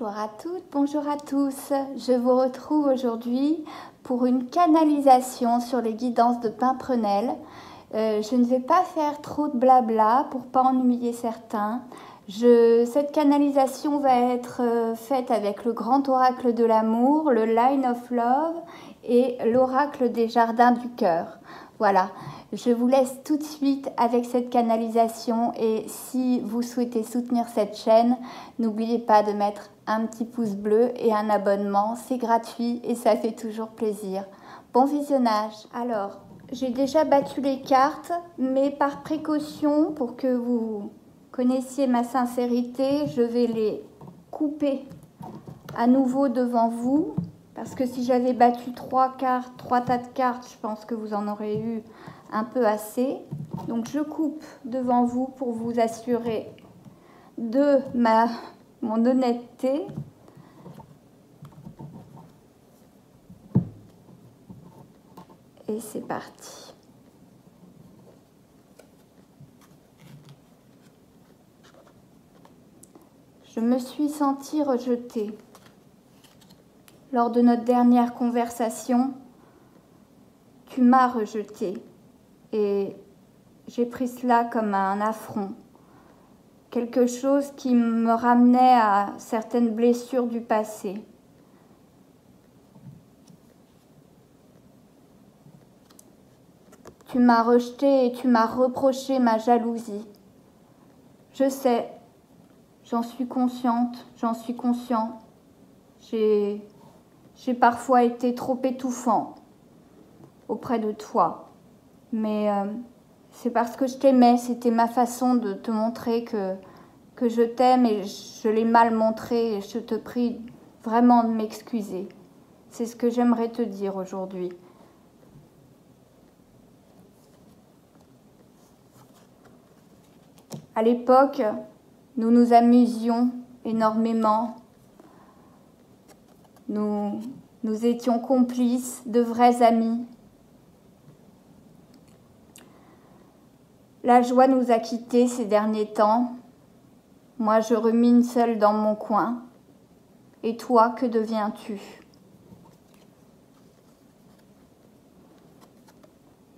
Bonjour à toutes, bonjour à tous. Je vous retrouve aujourd'hui pour une canalisation sur les guidances de Pimprenel. Je ne vais pas faire trop de blabla pour pas ennuyer certains. Cette canalisation va être faite avec le grand oracle de l'amour, le Line of Love et l'oracle des jardins du cœur. Voilà, je vous laisse tout de suite avec cette canalisation et si vous souhaitez soutenir cette chaîne, n'oubliez pas de mettre un petit pouce bleu et un abonnement, c'est gratuit et ça fait toujours plaisir. Bon visionnage. Alors, j'ai déjà battu les cartes, mais par précaution, pour que vous connaissiez ma sincérité, je vais les couper à nouveau devant vous. Parce que si j'avais battu trois tas de cartes, je pense que vous en aurez eu un peu assez. Donc je coupe devant vous pour vous assurer de mon honnêteté. Et c'est parti. Je me suis sentie rejetée. Lors de notre dernière conversation, tu m'as rejetée et j'ai pris cela comme un affront, quelque chose qui me ramenait à certaines blessures du passé. Tu m'as rejetée et tu m'as reproché ma jalousie. Je sais, j'en suis consciente, j'en suis conscient. J'ai parfois été trop étouffant auprès de toi, mais c'est parce que je t'aimais, c'était ma façon de te montrer que je t'aime et je l'ai mal montré et je te prie vraiment de m'excuser. C'est ce que j'aimerais te dire aujourd'hui. À l'époque, nous nous amusions énormément. Nous étions complices, de vrais amis. La joie nous a quittés ces derniers temps. Moi, je rumine seule dans mon coin. Et toi, que deviens-tu?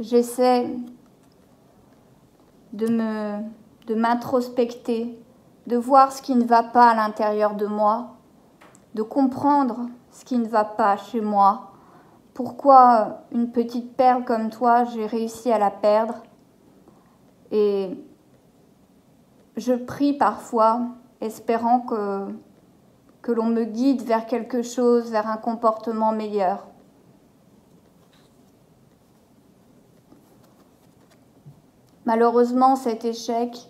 J'essaie de m'introspecter, de voir ce qui ne va pas à l'intérieur de moi, de comprendre ce qui ne va pas chez moi, pourquoi une petite perle comme toi, j'ai réussi à la perdre. Et je prie parfois, espérant que l'on me guide vers quelque chose, vers un comportement meilleur. Malheureusement, cet échec,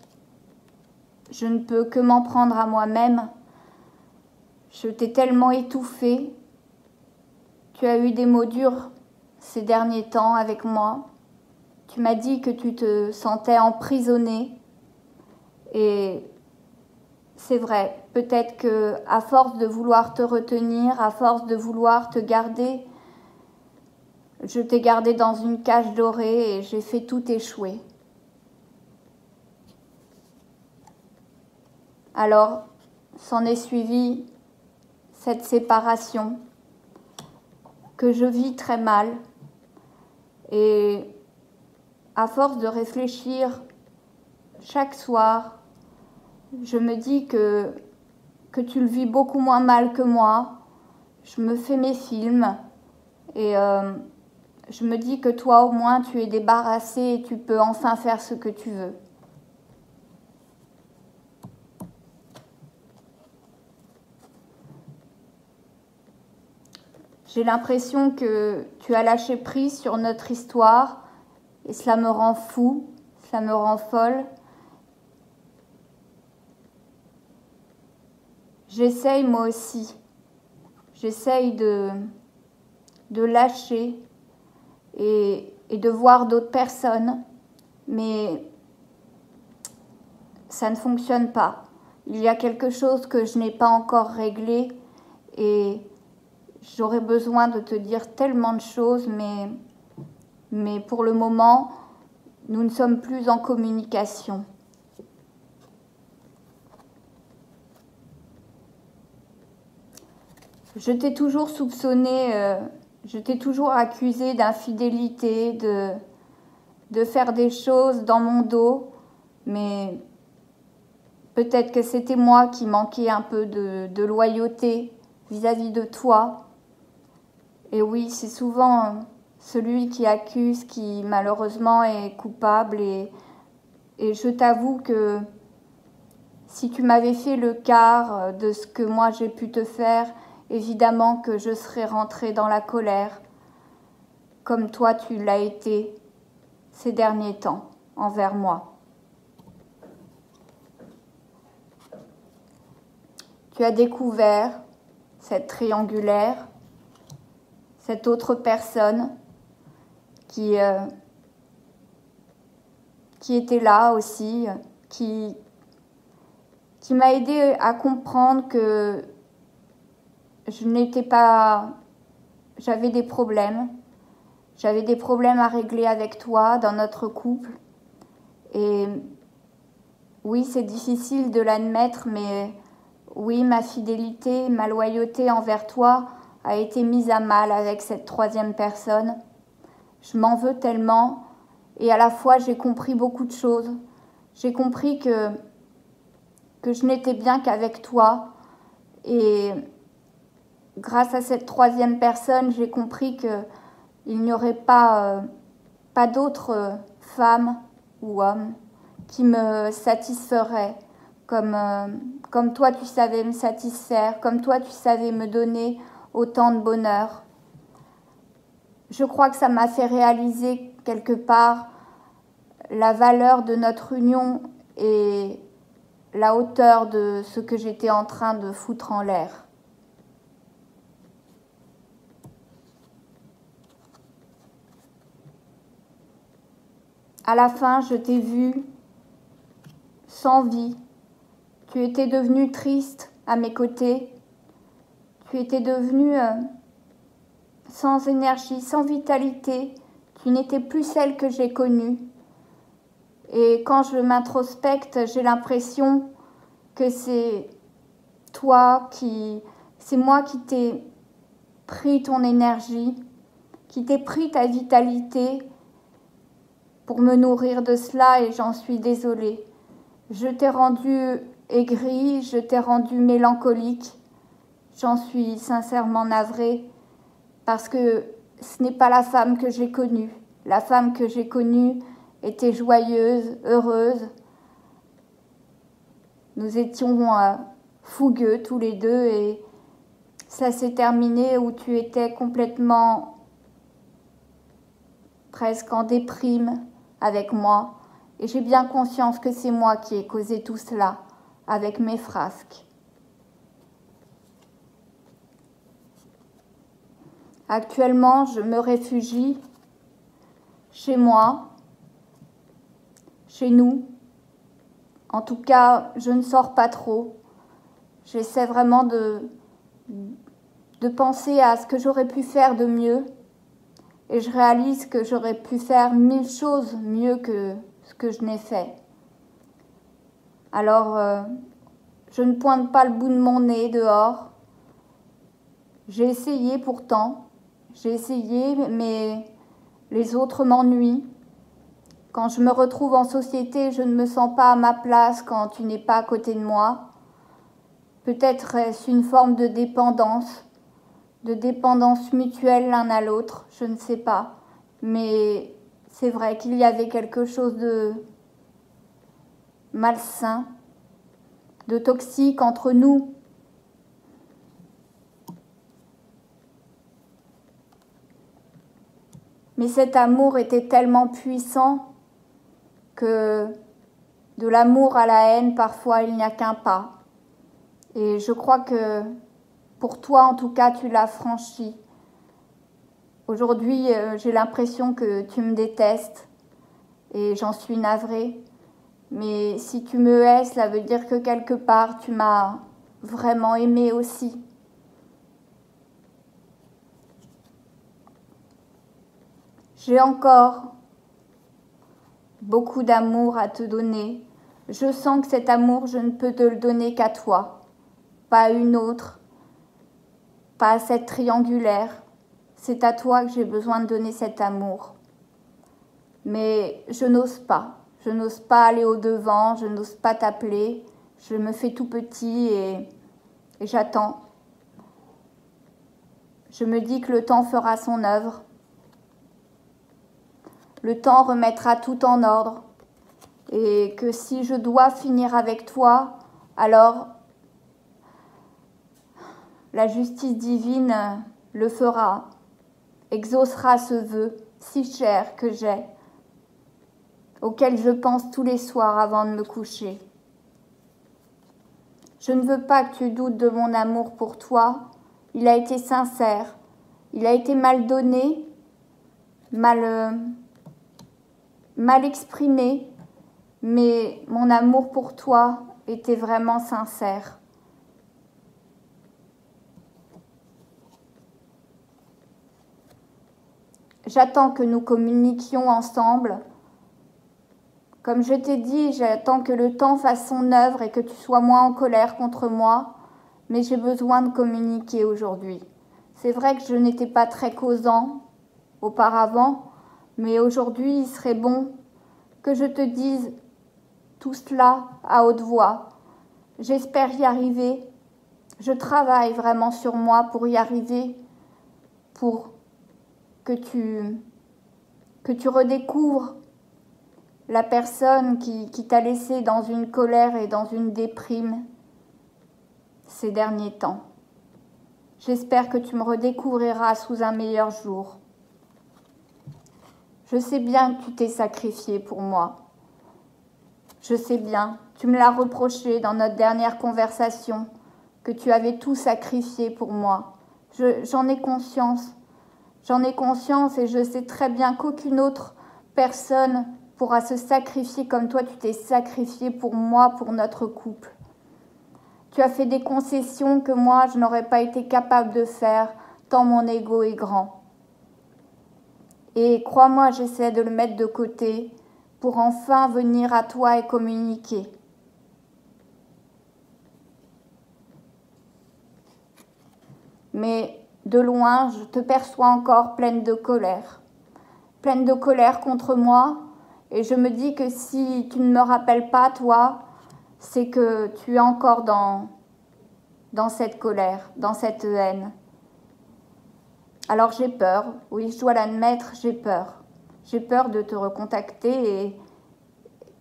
je ne peux que m'en prendre à moi-même. Je t'ai tellement étouffée. Tu as eu des mots durs ces derniers temps avec moi. Tu m'as dit que tu te sentais emprisonnée. Et c'est vrai, peut-être que à force de vouloir te retenir, à force de vouloir te garder, je t'ai gardé dans une cage dorée et j'ai fait tout échouer. Alors, s'en est suivi cette séparation que je vis très mal. Et à force de réfléchir chaque soir, je me dis que tu le vis beaucoup moins mal que moi. Je me fais mes films et je me dis que toi au moins tu es débarrassé et tu peux enfin faire ce que tu veux. J'ai l'impression que tu as lâché prise sur notre histoire et cela me rend fou, cela me rend folle. J'essaye moi aussi, j'essaye de lâcher et de voir d'autres personnes, mais ça ne fonctionne pas. Il y a quelque chose que je n'ai pas encore réglé et j'aurais besoin de te dire tellement de choses, mais pour le moment, nous ne sommes plus en communication. je t'ai toujours soupçonné, je t'ai toujours accusé d'infidélité, de faire des choses dans mon dos, mais peut-être que c'était moi qui manquais un peu de loyauté vis-à-vis de toi. Et oui, c'est souvent celui qui accuse qui malheureusement est coupable. Et je t'avoue que si tu m'avais fait le quart de ce que moi j'ai pu te faire, évidemment que je serais rentrée dans la colère, comme toi tu l'as été ces derniers temps envers moi. Tu as découvert cette triangulaire, cette autre personne qui était là aussi, qui m'a aidé à comprendre que je n'étais pas... J'avais des problèmes. J'avais des problèmes à régler avec toi dans notre couple. Et oui, c'est difficile de l'admettre, mais oui, ma fidélité, ma loyauté envers toi a été mise à mal avec cette troisième personne. Je m'en veux tellement et à la fois j'ai compris beaucoup de choses. J'ai compris que je n'étais bien qu'avec toi et grâce à cette troisième personne, j'ai compris qu'il n'y aurait pas d'autres femmes ou hommes qui me satisferaient comme toi tu savais me satisfaire, comme toi tu savais me donner autant de bonheur. Je crois que ça m'a fait réaliser quelque part la valeur de notre union et la hauteur de ce que j'étais en train de foutre en l'air. À la fin, je t'ai vu sans vie. Tu étais devenue triste à mes côtés. Tu étais devenue sans énergie, sans vitalité. Tu n'étais plus celle que j'ai connue. Et quand je m'introspecte, j'ai l'impression que c'est moi qui t'ai pris ton énergie, qui t'ai pris ta vitalité pour me nourrir de cela et j'en suis désolée. Je t'ai rendu aigrie, je t'ai rendu mélancolique. J'en suis sincèrement navrée parce que ce n'est pas la femme que j'ai connue. La femme que j'ai connue était joyeuse, heureuse. Nous étions fougueux tous les deux et ça s'est terminé où tu étais complètement presque en déprime avec moi. Et j'ai bien conscience que c'est moi qui ai causé tout cela avec mes frasques. Actuellement, je me réfugie chez moi, chez nous. En tout cas, je ne sors pas trop. J'essaie vraiment de penser à ce que j'aurais pu faire de mieux. Et je réalise que j'aurais pu faire 1000 choses mieux que ce que je n'ai fait. Alors, je ne pointe pas le bout de mon nez dehors. J'ai essayé pourtant. J'ai essayé, mais les autres m'ennuient. Quand je me retrouve en société, je ne me sens pas à ma place quand tu n'es pas à côté de moi. Peut-être est-ce une forme de dépendance mutuelle l'un à l'autre, je ne sais pas. Mais c'est vrai qu'il y avait quelque chose de malsain, de toxique entre nous. Mais cet amour était tellement puissant que de l'amour à la haine, parfois, il n'y a qu'un pas. Et je crois que pour toi, en tout cas, tu l'as franchi. Aujourd'hui, j'ai l'impression que tu me détestes et j'en suis navrée. Mais si tu me hais, cela veut dire que quelque part, tu m'as vraiment aimée aussi. J'ai encore beaucoup d'amour à te donner. Je sens que cet amour, je ne peux te le donner qu'à toi, pas à une autre. pas à cette triangulaire. C'est à toi que j'ai besoin de donner cet amour. Mais je n'ose pas. Je n'ose pas aller au-devant, je n'ose pas t'appeler. Je me fais tout petit et j'attends. Je me dis que le temps fera son œuvre. Le temps remettra tout en ordre. Et que si je dois finir avec toi, alors la justice divine le fera, exaucera ce vœu si cher que j'ai, auquel je pense tous les soirs avant de me coucher. Je ne veux pas que tu doutes de mon amour pour toi. Il a été sincère. Il a été mal donné, mal exprimé, mais mon amour pour toi était vraiment sincère. J'attends que nous communiquions ensemble. Comme je t'ai dit, j'attends que le temps fasse son œuvre et que tu sois moins en colère contre moi, mais j'ai besoin de communiquer aujourd'hui. C'est vrai que je n'étais pas très causant auparavant, mais aujourd'hui, il serait bon que je te dise tout cela à haute voix. J'espère y arriver. Je travaille vraiment sur moi pour y arriver, pour que tu redécouvres la personne qui t'a laissé dans une colère et dans une déprime ces derniers temps. J'espère que tu me redécouvriras sous un meilleur jour. Je sais bien que tu t'es sacrifié pour moi. Je sais bien, tu me l'as reproché dans notre dernière conversation, que tu avais tout sacrifié pour moi. J'en ai conscience. J'en ai conscience et je sais très bien qu'aucune autre personne pourra se sacrifier comme toi tu t'es sacrifié pour moi, pour notre couple. Tu as fait des concessions que moi je n'aurais pas été capable de faire, tant mon ego est grand. Et crois-moi, j'essaie de le mettre de côté pour enfin venir à toi et communiquer. Mais de loin, je te perçois encore pleine de colère contre moi, et je me dis que si tu ne me rappelles pas, toi, c'est que tu es encore dans cette colère, dans cette haine. Alors j'ai peur, oui, je dois l'admettre, j'ai peur. J'ai peur de te recontacter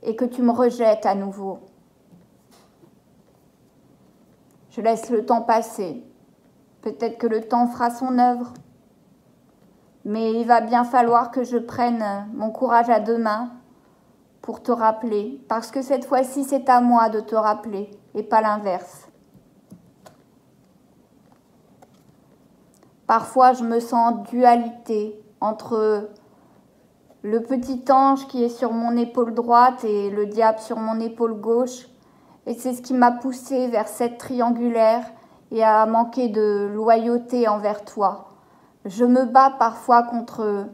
et que tu me rejettes à nouveau. Je laisse le temps passer. Peut-être que le temps fera son œuvre. Mais il va bien falloir que je prenne mon courage à deux mains pour te rappeler. Parce que cette fois-ci, c'est à moi de te rappeler et pas l'inverse. Parfois, je me sens en dualité entre le petit ange qui est sur mon épaule droite et le diable sur mon épaule gauche. Et c'est ce qui m'a poussée vers cette triangulaire et à manquer de loyauté envers toi. Je me bats parfois contre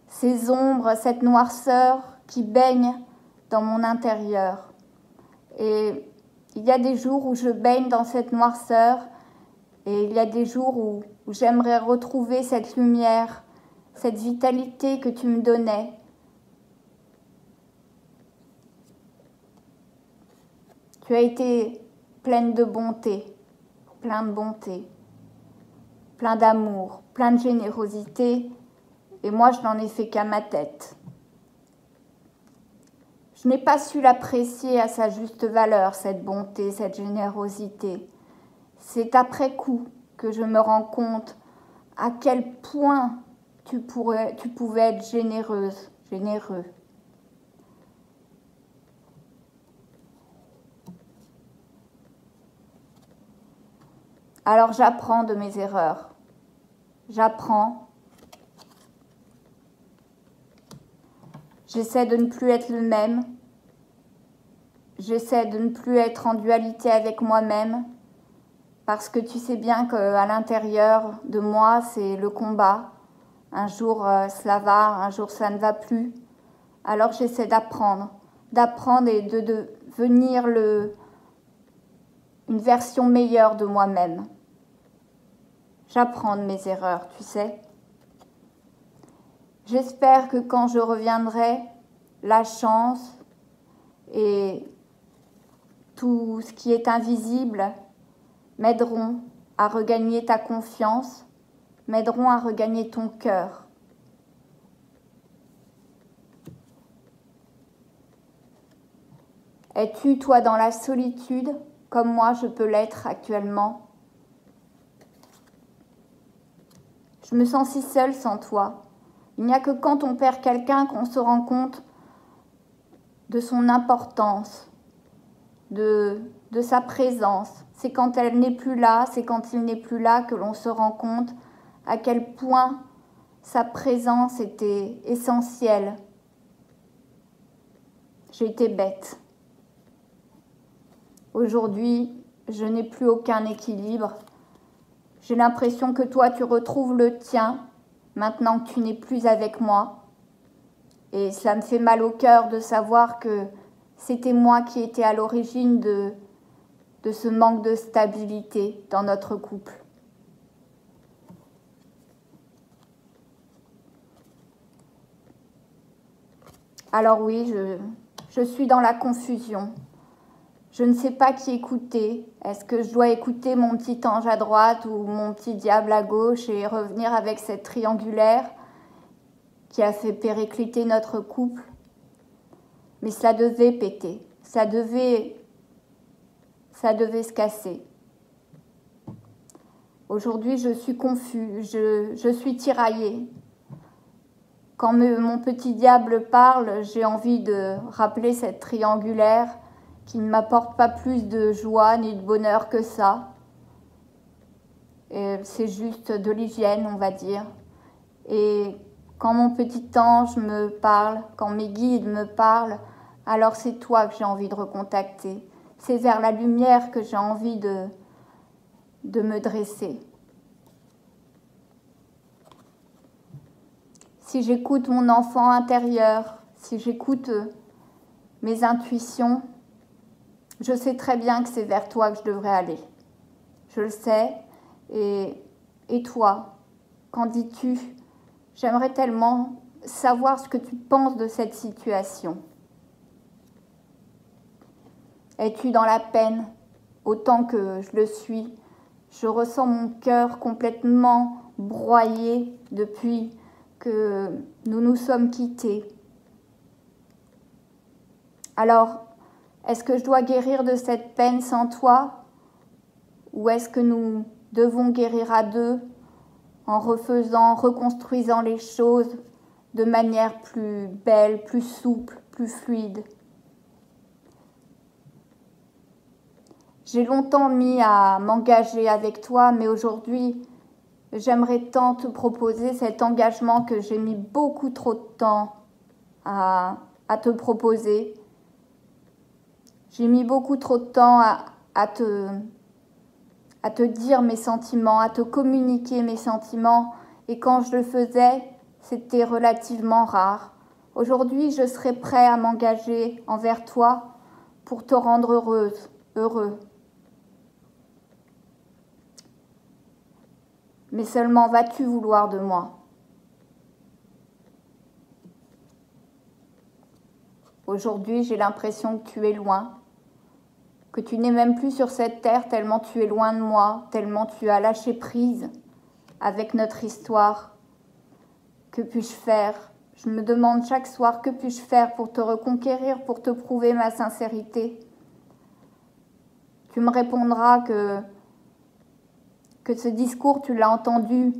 ces ombres, cette noirceur qui baigne dans mon intérieur. Et il y a des jours où je baigne dans cette noirceur et il y a des jours où j'aimerais retrouver cette lumière, cette vitalité que tu me donnais. Tu as été pleine de bonté, plein de bonté, plein d'amour, plein de générosité, et moi je n'en ai fait qu'à ma tête. Je n'ai pas su l'apprécier à sa juste valeur, cette bonté, cette générosité. C'est après coup que je me rends compte à quel point tu pouvais être généreuse, généreux. Alors j'apprends de mes erreurs. J'apprends. J'essaie de ne plus être le même. J'essaie de ne plus être en dualité avec moi-même. Parce que tu sais bien qu'à l'intérieur de moi, c'est le combat. Un jour, cela va, un jour, ça ne va plus. Alors j'essaie d'apprendre et de devenir une version meilleure de moi-même. J'apprends de mes erreurs, tu sais. J'espère que quand je reviendrai, la chance et tout ce qui est invisible m'aideront à regagner ta confiance, m'aideront à regagner ton cœur. Es-tu, toi, dans la solitude, comme moi je peux l'être actuellement? Je me sens si seule sans toi. Il n'y a que quand on perd quelqu'un qu'on se rend compte de son importance, de sa présence. C'est quand elle n'est plus là, c'est quand il n'est plus là que l'on se rend compte à quel point sa présence était essentielle. J'ai été bête. Aujourd'hui, je n'ai plus aucun équilibre. J'ai l'impression que toi, tu retrouves le tien, maintenant que tu n'es plus avec moi. Et cela me fait mal au cœur de savoir que c'était moi qui étais à l'origine de ce manque de stabilité dans notre couple. Alors oui, je suis dans la confusion. Je ne sais pas qui écouter. Est-ce que je dois écouter mon petit ange à droite ou mon petit diable à gauche et revenir avec cette triangulaire qui a fait péricliter notre couple? Mais ça devait péter, ça devait se casser. Aujourd'hui, je suis confus, je suis tiraillée. Quand mon petit diable parle, j'ai envie de rappeler cette triangulaire qui ne m'apporte pas plus de joie ni de bonheur que ça. C'est juste de l'hygiène, on va dire. Et quand mon petit ange me parle, quand mes guides me parlent, alors c'est toi que j'ai envie de recontacter. C'est vers la lumière que j'ai envie de me dresser. Si j'écoute mon enfant intérieur, si j'écoute mes intuitions, je sais très bien que c'est vers toi que je devrais aller. Je le sais. Et toi, qu'en dis-tu? J'aimerais tellement savoir ce que tu penses de cette situation. Es-tu dans la peine autant que je le suis? Je ressens mon cœur complètement broyé depuis que nous nous sommes quittés. Alors, est-ce que je dois guérir de cette peine sans toi? Ou est-ce que nous devons guérir à deux en reconstruisant les choses de manière plus belle, plus souple, plus fluide? J'ai longtemps mis à m'engager avec toi, mais aujourd'hui, j'aimerais tant te proposer cet engagement que j'ai mis beaucoup trop de temps à te proposer. J'ai mis beaucoup trop de temps à te dire mes sentiments, à te communiquer mes sentiments. Et quand je le faisais, c'était relativement rare. Aujourd'hui, je serai prêt à m'engager envers toi pour te rendre heureuse, heureux. Mais seulement vas-tu vouloir de moi? Aujourd'hui, j'ai l'impression que tu es loin, que tu n'es même plus sur cette terre tellement tu es loin de moi, tellement tu as lâché prise avec notre histoire. Que puis-je faire? Je me demande chaque soir, que puis-je faire pour te reconquérir, pour te prouver ma sincérité? Tu me répondras que ce discours, tu l'as entendu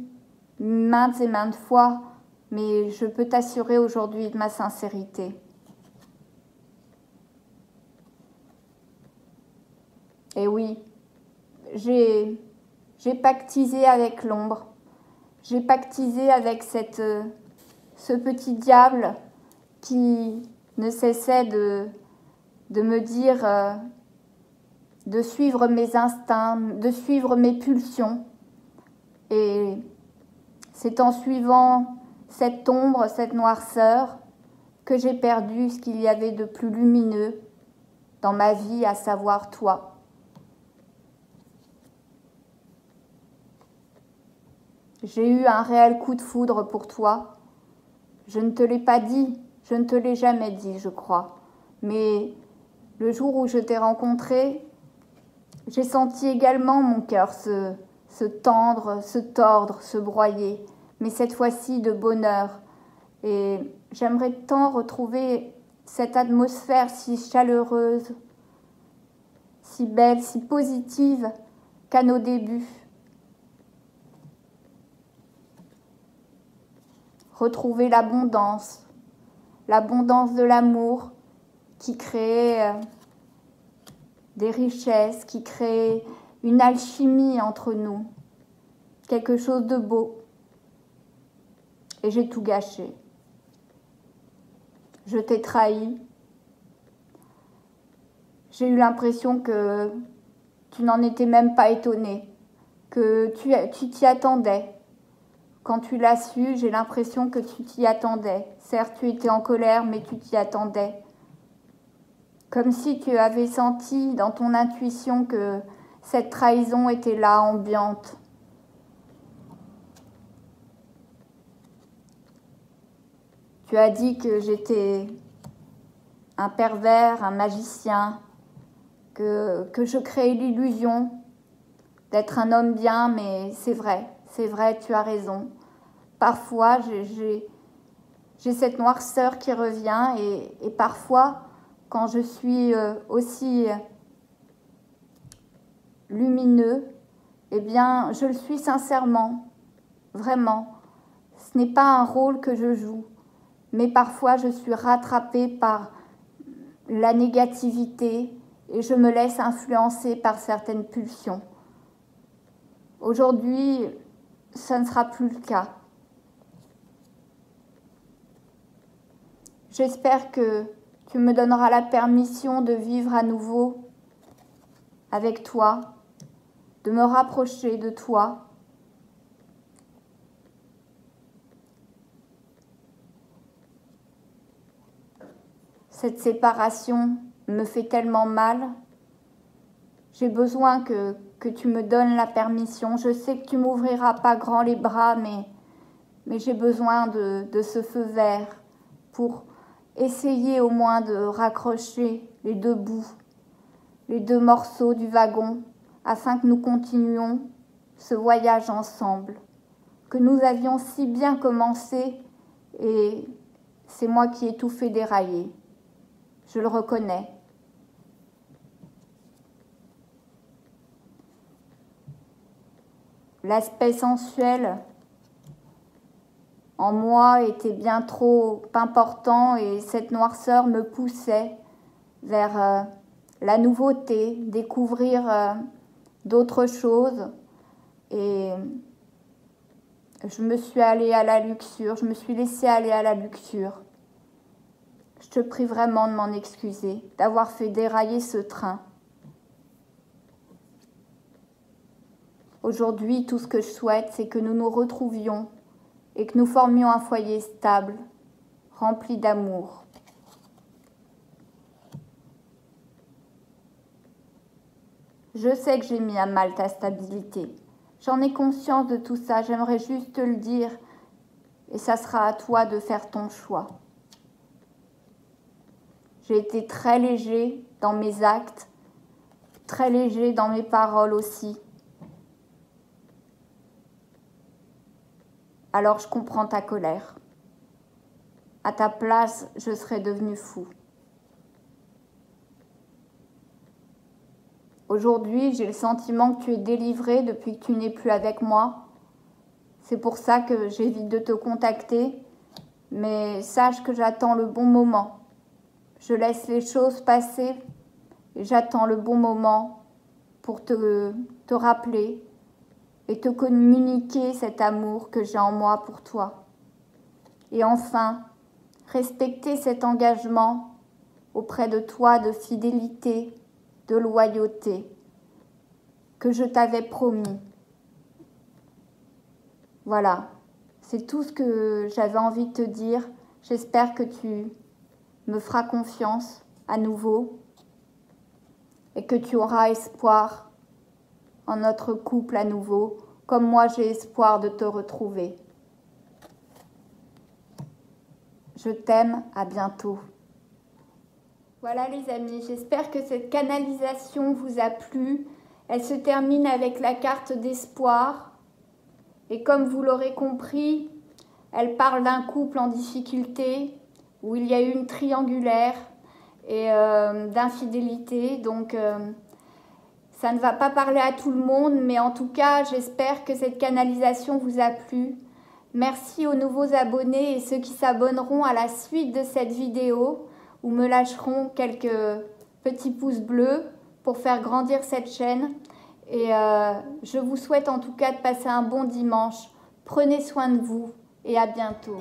maintes et maintes fois, mais je peux t'assurer aujourd'hui de ma sincérité. Et oui, j'ai pactisé avec l'ombre, j'ai pactisé avec ce petit diable qui ne cessait de me dire de suivre mes instincts, de suivre mes pulsions. Et c'est en suivant cette ombre, cette noirceur, que j'ai perdu ce qu'il y avait de plus lumineux dans ma vie, à savoir toi. J'ai eu un réel coup de foudre pour toi. Je ne te l'ai pas dit, je ne te l'ai jamais dit, je crois. Mais le jour où je t'ai rencontré, j'ai senti également mon cœur se tendre, se tordre, se broyer, mais cette fois-ci de bonheur. Et j'aimerais tant retrouver cette atmosphère si chaleureuse, si belle, si positive qu'à nos débuts. Retrouver l'abondance de l'amour qui crée des richesses, qui crée une alchimie entre nous, quelque chose de beau. Et j'ai tout gâché. Je t'ai trahi. J'ai eu l'impression que tu n'en étais même pas étonné, que tu t'y attendais. Quand tu l'as su, j'ai l'impression que tu t'y attendais. Certes, tu étais en colère, mais tu t'y attendais. Comme si tu avais senti dans ton intuition que cette trahison était là, ambiante. Tu as dit que j'étais un pervers, un magicien, que je créais l'illusion d'être un homme bien, mais c'est vrai, tu as raison. Parfois, j'ai cette noirceur qui revient et parfois, quand je suis aussi lumineux, eh bien, je le suis sincèrement, vraiment. Ce n'est pas un rôle que je joue, mais parfois je suis rattrapée par la négativité et je me laisse influencer par certaines pulsions. Aujourd'hui, ça ne sera plus le cas. J'espère que tu me donneras la permission de vivre à nouveau avec toi, de me rapprocher de toi. Cette séparation me fait tellement mal. J'ai besoin que tu me donnes la permission. Je sais que tu m'ouvriras pas grand les bras, mais j'ai besoin de ce feu vert pour essayer au moins de raccrocher les deux bouts, les deux morceaux du wagon, afin que nous continuions ce voyage ensemble, que nous avions si bien commencé et c'est moi qui ai tout fait dérailler. Je le reconnais. L'aspect sensuel en moi était bien trop important et cette noirceur me poussait vers la nouveauté, découvrir d'autres choses. Et je me suis allée à la luxure, je me suis laissée aller à la luxure. Je te prie vraiment de m'en excuser, d'avoir fait dérailler ce train. Aujourd'hui, tout ce que je souhaite, c'est que nous nous retrouvions et que nous formions un foyer stable, rempli d'amour. Je sais que j'ai mis à mal ta stabilité. J'en ai conscience de tout ça, j'aimerais juste te le dire et ça sera à toi de faire ton choix. J'ai été très léger dans mes actes, très léger dans mes paroles aussi. Alors je comprends ta colère. À ta place, je serais devenu fou. Aujourd'hui, j'ai le sentiment que tu es délivré depuis que tu n'es plus avec moi. C'est pour ça que j'évite de te contacter, mais sache que j'attends le bon moment. Je laisse les choses passer et j'attends le bon moment pour te rappeler et te communiquer cet amour que j'ai en moi pour toi. Et enfin, respecter cet engagement auprès de toi de fidélité, de loyauté que je t'avais promis. Voilà, c'est tout ce que j'avais envie de te dire. J'espère que tu me feras confiance à nouveau et que tu auras espoir en notre couple à nouveau comme moi j'ai espoir de te retrouver. Je t'aime, à bientôt. Voilà les amis, j'espère que cette canalisation vous a plu. Elle se termine avec la carte d'espoir. Et comme vous l'aurez compris, elle parle d'un couple en difficulté, où il y a eu une triangulaire et d'infidélité. Donc ça ne va pas parler à tout le monde, mais en tout cas, j'espère que cette canalisation vous a plu. Merci aux nouveaux abonnés et ceux qui s'abonneront à la suite de cette vidéo ou me lâcheront quelques petits pouces bleus pour faire grandir cette chaîne. Et je vous souhaite en tout cas de passer un bon dimanche. Prenez soin de vous et à bientôt.